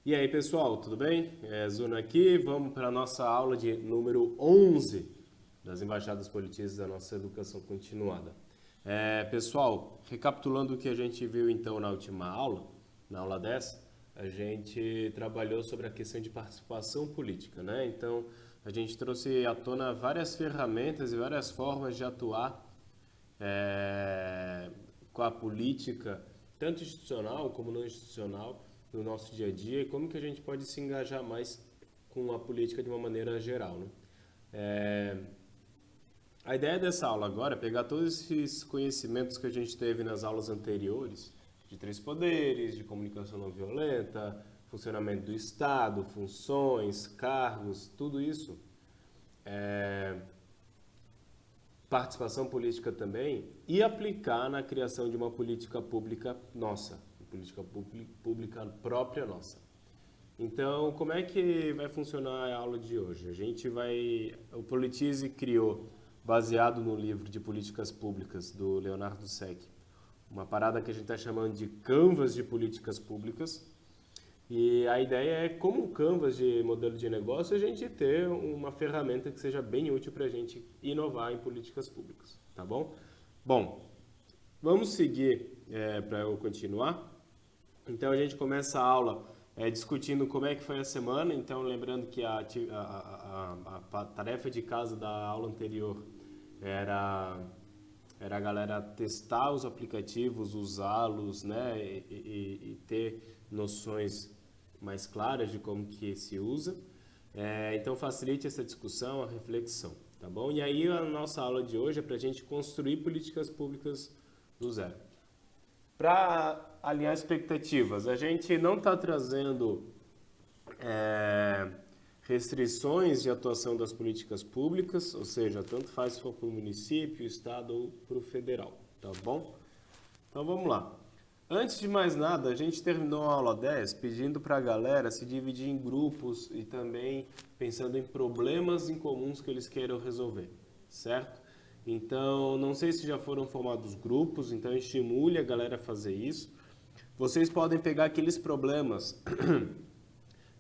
E aí, pessoal, tudo bem? Zuna aqui, vamos para a nossa aula de número 11 das Embaixadas Politistas da nossa educação continuada. Pessoal, recapitulando o que a gente viu então na última aula, na aula 10, a gente trabalhou sobre a questão de participação política, né? Então, a gente trouxe à tona várias ferramentas e várias formas de atuar com a política, tanto institucional como não institucional, no nosso dia a dia e como que a gente pode se engajar mais com a política de uma maneira geral, né? A ideia dessa aula agora é pegar todos esses conhecimentos que a gente teve nas aulas anteriores, de três poderes, de comunicação não violenta, funcionamento do Estado, funções, cargos, tudo isso, participação política também, e aplicar na criação de uma política pública nossa, uma política pública própria nossa. Então, como é que vai funcionar a aula de hoje? O Politize criou, baseado no livro de políticas públicas do Leonardo Sec, uma parada que a gente está chamando de Canvas de políticas públicas. E a ideia é, como um canvas de modelo de negócio, a gente ter uma ferramenta que seja bem útil para a gente inovar em políticas públicas, tá bom? Bom, vamos seguir para eu continuar. Então a gente começa a aula discutindo como é que foi a semana. Então lembrando que a tarefa de casa da aula anterior era a galera testar os aplicativos, usá-los, né, e ter noções mais claras de como que se usa. Então facilite essa discussão, a reflexão, tá bom? E aí a nossa aula de hoje é para a gente construir políticas públicas do zero. Para alinhar expectativas, a gente não está trazendo restrições de atuação das políticas públicas, ou seja, tanto faz se for para o município, estado ou para o federal, tá bom? Então vamos lá. Antes de mais nada, a gente terminou a aula 10 pedindo para a galera se dividir em grupos e também pensando em problemas em comuns que eles queiram resolver, certo? Então, não sei se já foram formados grupos, então estimule a galera a fazer isso. Vocês podem pegar aqueles problemas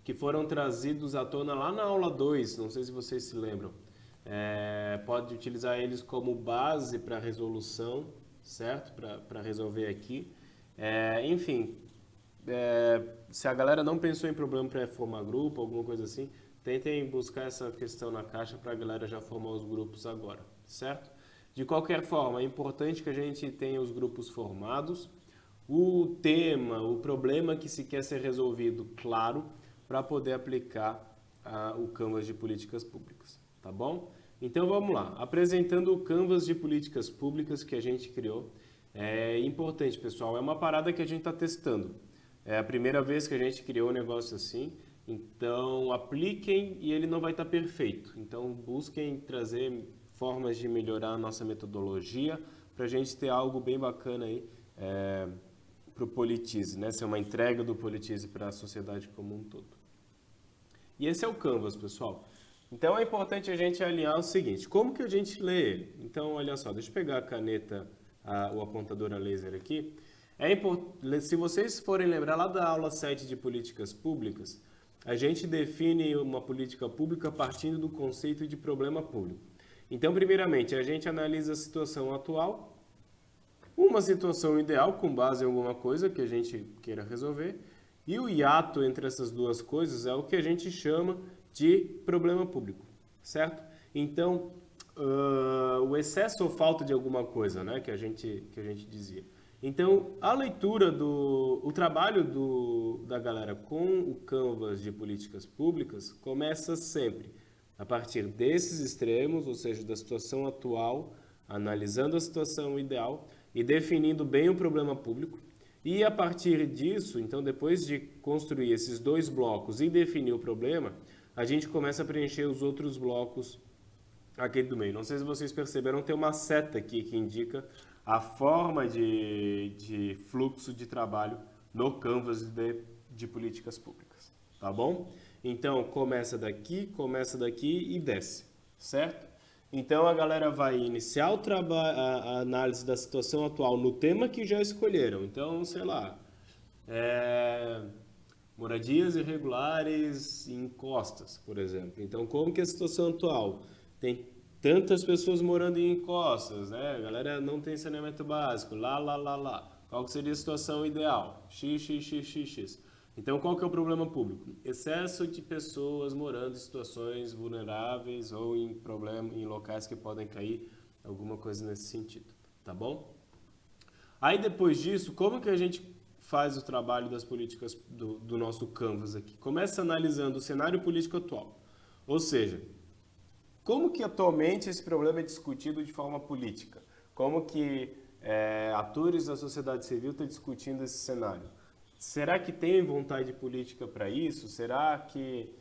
que foram trazidos à tona lá na aula 2, não sei se vocês se lembram. Pode utilizar eles como base para resolução, certo? Para resolver aqui. Enfim, se a galera não pensou em problema para formar grupo, alguma coisa assim, tentem buscar essa questão na caixa para a galera já formar os grupos agora, certo? De qualquer forma, é importante que a gente tenha os grupos formados, o tema, o problema que se quer ser resolvido claro, para poder aplicar o Canvas de políticas públicas, tá bom? Então vamos lá, apresentando o Canvas de políticas públicas que a gente criou. É importante, pessoal, é uma parada que a gente está testando. É a primeira vez que a gente criou um negócio assim, então apliquem e ele não vai estar perfeito. Então busquem trazer formas de melhorar a nossa metodologia para a gente ter algo bem bacana aí para o Politize, né? Ser uma entrega do Politize para a sociedade como um todo. E esse é o Canvas, pessoal. Então é importante a gente alinhar o seguinte, como que a gente lê ele? Então, olha só, deixa eu pegar a caneta, o apontador a laser aqui. Se vocês forem lembrar lá da aula 7 de políticas públicas, a gente define uma política pública partindo do conceito de problema público. Então, primeiramente, a gente analisa a situação atual, uma situação ideal com base em alguma coisa que a gente queira resolver, e o hiato entre essas duas coisas é o que a gente chama de problema público, certo? Então, o excesso ou falta de alguma coisa, né, que a gente dizia. Então, a leitura o trabalho da galera com o Canvas de políticas públicas começa sempre a partir desses extremos, ou seja, da situação atual, analisando a situação ideal e definindo bem o problema público. E a partir disso, então, depois de construir esses dois blocos e definir o problema, a gente começa a preencher os outros blocos aqui do meio. Não sei se vocês perceberam, tem uma seta aqui que indica a forma de fluxo de trabalho no Canvas de políticas públicas, tá bom? Então, começa daqui e desce, certo? Então, a galera vai iniciar a análise da situação atual no tema que já escolheram. Então, sei lá, Moradias irregulares em encostas, por exemplo. Então, como que é a situação atual? Tem tantas pessoas morando em encostas, né? A galera não tem saneamento básico, lá. Qual que seria a situação ideal? X. Então, qual que é o problema público? Excesso de pessoas morando em situações vulneráveis ou em locais que podem cair, alguma coisa nesse sentido, tá bom? Aí, depois disso, como que a gente faz o trabalho das políticas do nosso Canvas aqui? Começa analisando o cenário político atual. Ou seja, como que atualmente esse problema é discutido de forma política? Como que atores da sociedade civil estão discutindo esse cenário? Será que tem vontade política para isso? Será que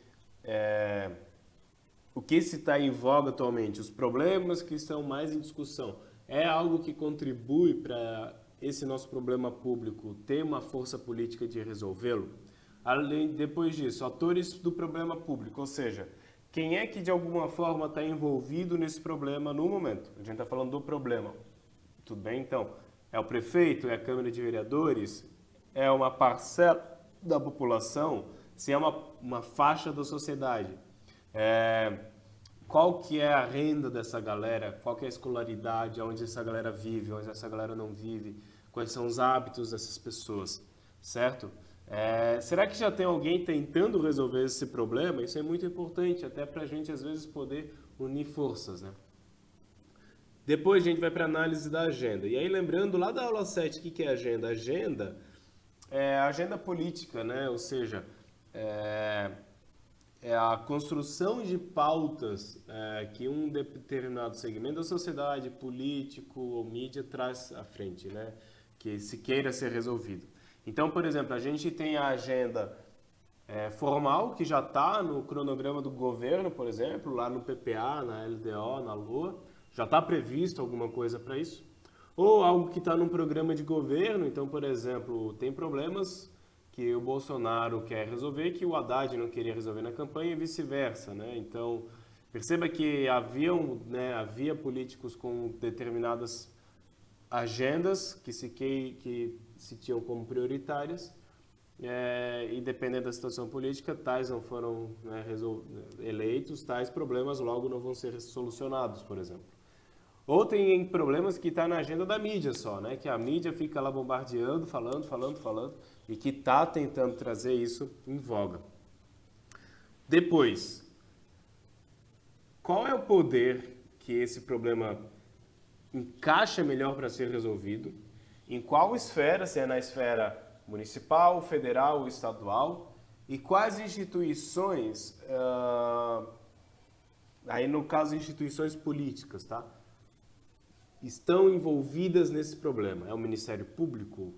o que se está em voga atualmente, os problemas que estão mais em discussão, é algo que contribui para esse nosso problema público ter uma força política de resolvê-lo? Depois disso, atores do problema público, ou seja, quem é que de alguma forma está envolvido nesse problema no momento? A gente está falando do problema. Tudo bem? Então, é o prefeito? É a Câmara de Vereadores? É uma parcela da população? Se é uma faixa da sociedade? Qual que é a renda dessa galera? Qual que é a escolaridade? Onde essa galera vive? Onde essa galera não vive? Quais são os hábitos dessas pessoas? Certo? Será que já tem alguém tentando resolver esse problema? Isso é muito importante, até para a gente, às vezes, poder unir forças, né? Depois a gente vai para a análise da agenda. E aí, lembrando lá da aula 7, o que é agenda? Agenda é a agenda política, né? Ou seja, é a construção de pautas que um determinado segmento da sociedade, político ou mídia, traz à frente, né? Que se queira ser resolvido. Então, por exemplo, a gente tem a agenda formal, que já está no cronograma do governo, por exemplo, lá no PPA, na LDO, na LOA, já está previsto alguma coisa para isso. Ou algo que está num programa de governo, então, por exemplo, tem problemas que o Bolsonaro quer resolver que o Haddad não queria resolver na campanha e vice-versa, né? Então, perceba que havia políticos com determinadas agendas que se tinham como prioritárias e dependendo da situação política, tais não foram eleitos, tais problemas logo não vão ser solucionados, por exemplo. Ou tem problemas que está na agenda da mídia só, né? Que a mídia fica lá bombardeando, falando, e que está tentando trazer isso em voga. Depois, qual é o poder que esse problema encaixa melhor para ser resolvido? Em qual esfera, se é na esfera municipal, federal ou estadual? E quais instituições, aí no caso instituições políticas, tá? Estão envolvidas nesse problema? É o Ministério Público?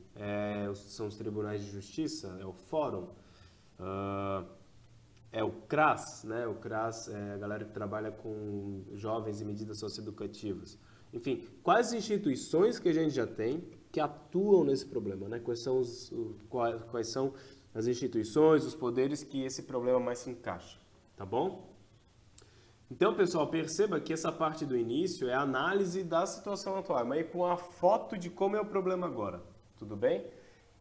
São os tribunais de justiça? É o Fórum? É o CRAS, né? O CRAS é a galera que trabalha com jovens e medidas socioeducativas. Enfim, quais instituições que a gente já tem que atuam nesse problema, né? Quais são as instituições, os poderes que esse problema mais se encaixa, tá bom? Então, pessoal, perceba que essa parte do início é a análise da situação atual, mas com a foto de como é o problema agora, tudo bem?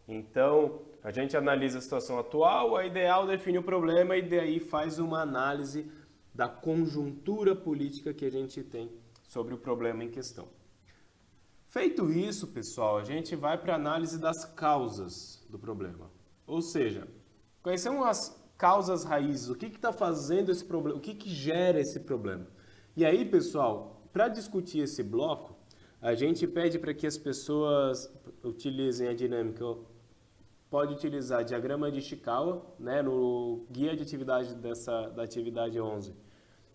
Então, a gente analisa a situação atual, a ideal define o problema e daí faz uma análise da conjuntura política que a gente tem sobre o problema em questão. Feito isso, pessoal, a gente vai para a análise das causas do problema. Ou seja, quais são as causas raízes, o que está fazendo esse problema, o que gera esse problema. E aí, pessoal, para discutir esse bloco, a gente pede para que as pessoas utilizem a dinâmica, pode utilizar diagrama de Ishikawa, né, no guia de atividade da atividade 11.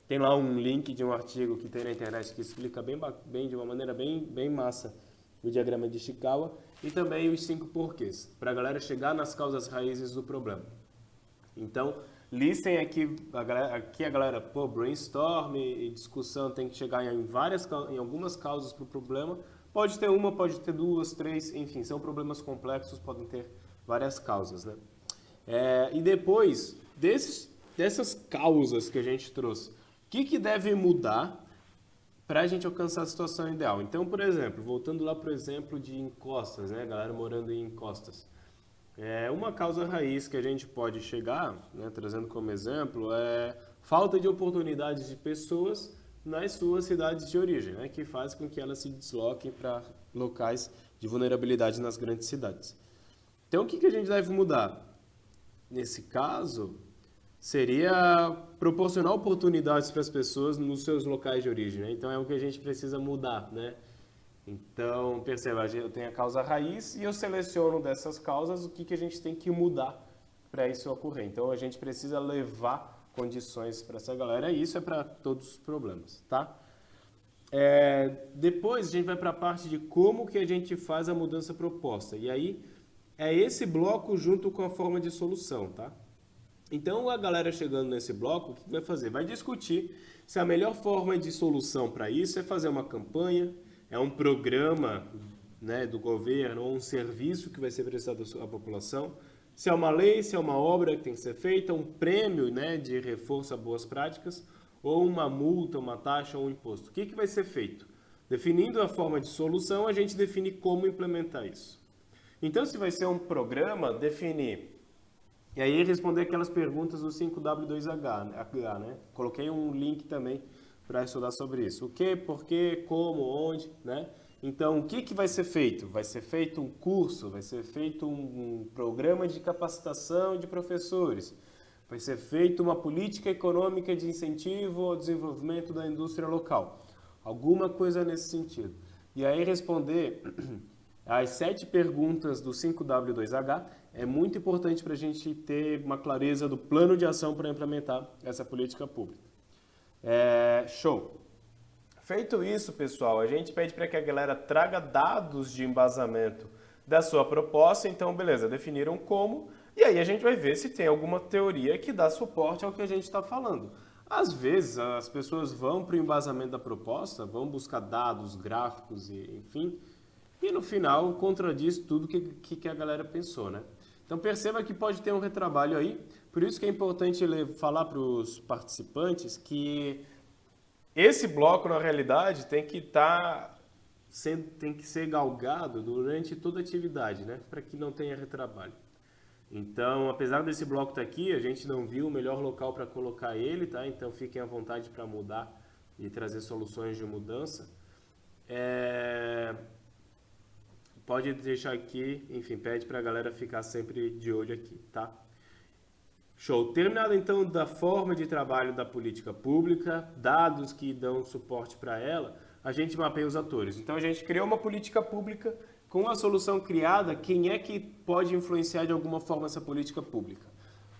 Tem lá um link de um artigo que tem na internet que explica bem de uma maneira bem massa o diagrama de Ishikawa e também os 5 porquês, para a galera chegar nas causas raízes do problema. Então, listem aqui a galera, brainstorm e discussão tem que chegar em algumas causas para o problema. Pode ter uma, pode ter 2, 3, enfim, são problemas complexos, podem ter várias causas, né? E depois dessas causas que a gente trouxe, o que deve mudar para a gente alcançar a situação ideal? Então, por exemplo, voltando lá para o exemplo de encostas, né? A galera morando em encostas. Uma causa raiz que a gente pode chegar, né, trazendo como exemplo, é falta de oportunidades de pessoas nas suas cidades de origem, né, que faz com que elas se desloquem para locais de vulnerabilidade nas grandes cidades. Então, o que a gente deve mudar? Nesse caso, seria proporcionar oportunidades para as pessoas nos seus locais de origem, né? Então, é o que a gente precisa mudar, né? Então, perceba, eu tenho a causa raiz e eu seleciono dessas causas o que a gente tem que mudar para isso ocorrer. Então, a gente precisa levar condições para essa galera e isso é para todos os problemas, tá? Depois, a gente vai para a parte de como que a gente faz a mudança proposta. E aí, é esse bloco junto com a forma de solução, tá? Então, a galera chegando nesse bloco, o que vai fazer? Vai discutir se a melhor forma de solução para isso é fazer uma campanha, é um programa, né, do governo ou um serviço que vai ser prestado à população, se é uma lei, se é uma obra que tem que ser feita, um prêmio, né, de reforço a boas práticas, ou uma multa, uma taxa ou um imposto. O que vai ser feito? Definindo a forma de solução, a gente define como implementar isso. Então, se vai ser um programa, definir. E aí responder aquelas perguntas do 5W2H, né? Coloquei um link também para estudar sobre isso. O que, por quê, como, onde, né? Então, o que vai ser feito? Vai ser feito um curso, vai ser feito um programa de capacitação de professores, vai ser feita uma política econômica de incentivo ao desenvolvimento da indústria local. Alguma coisa nesse sentido. E aí responder as 7 perguntas do 5W2H é muito importante para a gente ter uma clareza do plano de ação para implementar essa política pública. Show! Feito isso, pessoal, a gente pede para que a galera traga dados de embasamento da sua proposta. Então, beleza, definiram como, e aí a gente vai ver se tem alguma teoria que dá suporte ao que a gente está falando. Às vezes, as pessoas vão para o embasamento da proposta, vão buscar dados, gráficos, enfim, e no final contradiz tudo que a galera pensou, né? Então perceba que pode ter um retrabalho aí, por isso que é importante falar para os participantes que esse bloco, na realidade, tem que ser galgado durante toda a atividade, né? Para que não tenha retrabalho. Então, apesar desse bloco estar aqui, a gente não viu o melhor local para colocar ele, tá? Então fiquem à vontade para mudar e trazer soluções de mudança. Pode deixar aqui, enfim, pede para a galera ficar sempre de olho aqui, tá? Show. Terminado então da forma de trabalho da política pública, dados que dão suporte para ela, a gente mapeia os atores. Então a gente criou uma política pública, com a solução criada, quem é que pode influenciar de alguma forma essa política pública?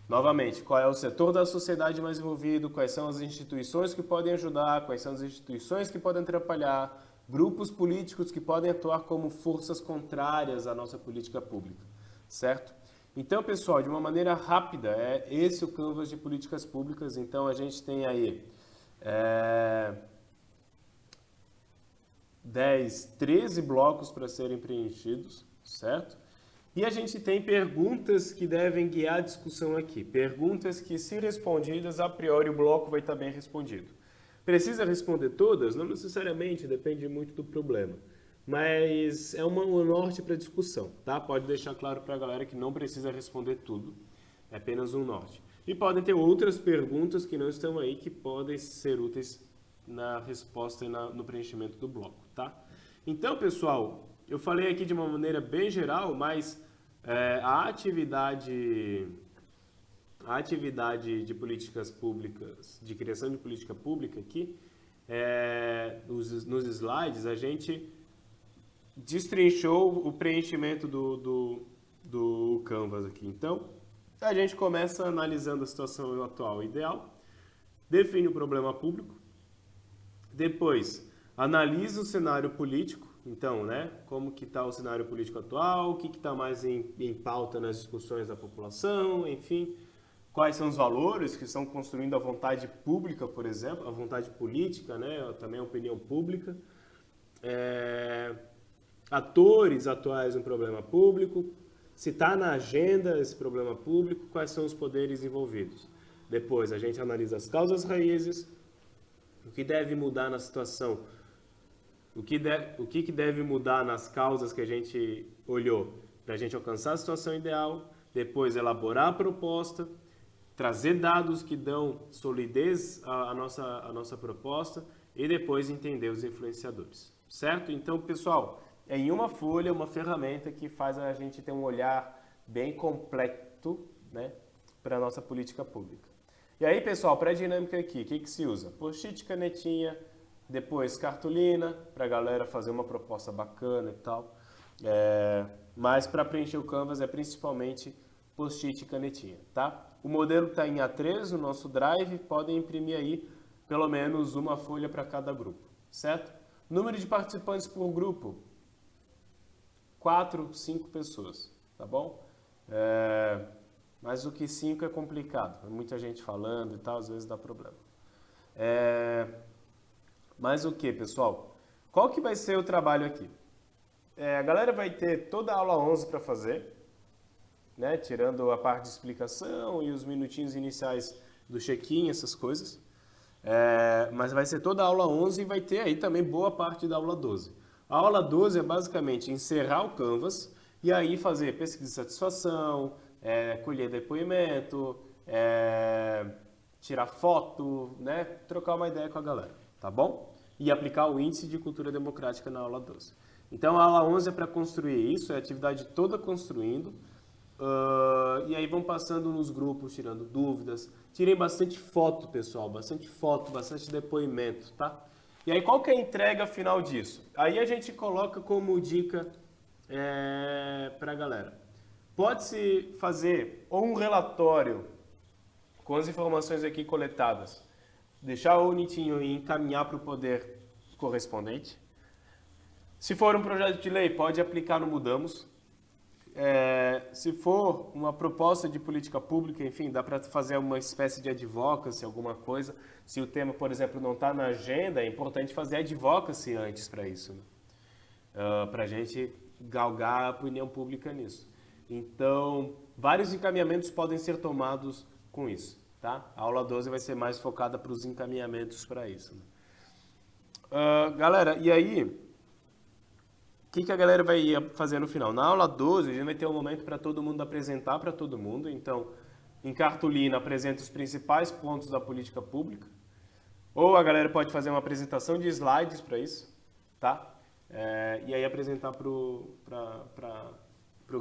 Novamente, qual é o setor da sociedade mais envolvido, quais são as instituições que podem ajudar, quais são as instituições que podem atrapalhar, grupos políticos que podem atuar como forças contrárias à nossa política pública, certo? Então, pessoal, de uma maneira rápida, é esse o Canvas de políticas públicas. Então, a gente tem aí 13 blocos para serem preenchidos, certo? E a gente tem perguntas que devem guiar a discussão aqui. Perguntas que, se respondidas, a priori o bloco vai estar bem respondido. Precisa responder todas? Não necessariamente, depende muito do problema. Mas é um norte para discussão, tá? Pode deixar claro para a galera que não precisa responder tudo, é apenas um norte. E podem ter outras perguntas que não estão aí que podem ser úteis na resposta e no preenchimento do bloco, tá? Então, pessoal, eu falei aqui de uma maneira bem geral, mas a atividade de políticas públicas, de criação de política pública aqui, nos slides, a gente destrinchou o preenchimento do Canvas aqui. Então, a gente começa analisando a situação atual e ideal, define o problema público, depois analisa o cenário político, então, né, como que está o cenário político atual, o que está mais em pauta nas discussões da população, enfim, quais são os valores que estão construindo a vontade pública, por exemplo, a vontade política, né, também a opinião pública, atores atuais no problema público, se está na agenda esse problema público, quais são os poderes envolvidos. Depois a gente analisa as causas raízes, o que deve mudar na situação, o que deve mudar nas causas que a gente olhou para a gente alcançar a situação ideal, depois elaborar a proposta, trazer dados que dão solidez à nossa proposta e depois entender os influenciadores, certo? Então, pessoal, é em uma folha, uma ferramenta que faz a gente ter um olhar bem completo, né, para a nossa política pública. E aí, pessoal, para a dinâmica aqui, o que se usa? Post-it, canetinha, depois cartolina, para a galera fazer uma proposta bacana e tal. Mas para preencher o Canvas é principalmente post-it e canetinha, tá? O modelo está em A3 no nosso Drive, podem imprimir aí pelo menos uma folha para cada grupo, certo? Número de participantes por grupo, 4, 5 pessoas, tá bom? Mas o que 5 é complicado, muita gente falando e tal, às vezes dá problema. Mas o que, pessoal? Qual que vai ser o trabalho aqui? A galera vai ter toda a aula 11 para fazer, né? Tirando a parte de explicação e os minutinhos iniciais do check-in, essas coisas. Mas vai ser toda a aula 11 e vai ter aí também boa parte da aula 12. A aula 12 é basicamente encerrar o Canvas e aí fazer pesquisa de satisfação, colher depoimento, tirar foto, né? Trocar uma ideia com a galera, tá bom? E aplicar o índice de cultura democrática na aula 12. Então a aula 11 é para construir isso, é a atividade toda construindo. E aí vão passando nos grupos, tirando dúvidas. Tirem bastante foto, pessoal, bastante foto, bastante depoimento, tá? E aí qual que é a entrega final disso? Aí a gente coloca como dica para a galera. Pode-se fazer ou um relatório com as informações aqui coletadas, deixar bonitinho e encaminhar para o poder correspondente. Se for um projeto de lei, pode aplicar no Mudamos. Se for uma proposta de política pública, enfim, dá para fazer uma espécie de advocacy, alguma coisa. Se o tema, por exemplo, não está na agenda, é importante fazer advocacy antes para isso, né? Para a gente galgar a opinião pública nisso. Então, vários encaminhamentos podem ser tomados com isso, tá? A aula 12 vai ser mais focada para os encaminhamentos para isso, né? Galera, e aí, o que a galera vai fazer no final? Na aula 12, a gente vai ter um momento para todo mundo apresentar para todo mundo. Então, em cartolina, apresenta os principais pontos da política pública. Ou a galera pode fazer uma apresentação de slides para isso, tá? E aí apresentar para o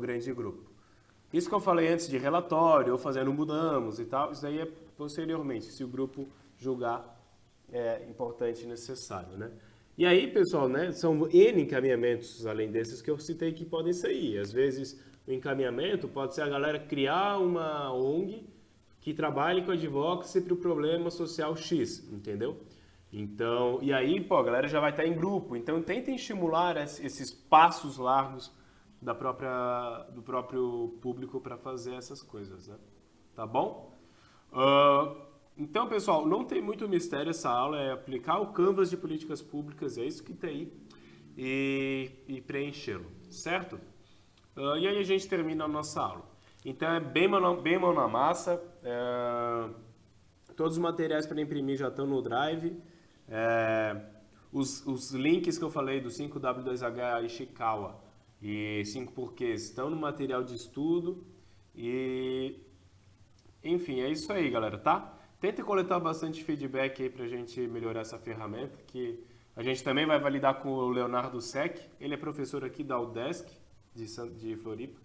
grande grupo. Isso que eu falei antes de relatório, ou fazendo Mudamos e tal, isso aí é posteriormente, se o grupo julgar importante e necessário, né? E aí, pessoal, né, são N encaminhamentos, além desses que eu citei, que podem sair. Às vezes, o encaminhamento pode ser a galera criar uma ONG que trabalhe com advocacy para o problema social X, entendeu? Então, e aí, a galera já vai estar em grupo. Então, tentem estimular esses passos largos do próprio público para fazer essas coisas, né? Tá bom? Então, pessoal, não tem muito mistério essa aula, é aplicar o Canvas de políticas públicas, é isso que tem, e preenchê-lo, certo? E aí a gente termina a nossa aula. Então, é bem mão na massa, todos os materiais para imprimir já estão no Drive, os links que eu falei do 5W2H Ishikawa e 5 porquês estão no material de estudo, e enfim, é isso aí, galera, tá? Tente coletar bastante feedback aí pra gente melhorar essa ferramenta, que a gente também vai validar com o Leonardo Sec. Ele é professor aqui da UDESC, de Floripa,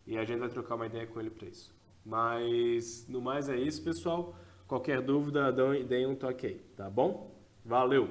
e a gente vai trocar uma ideia com ele para isso. Mas, no mais é isso, pessoal. Qualquer dúvida, deem um toque aí, tá bom? Valeu!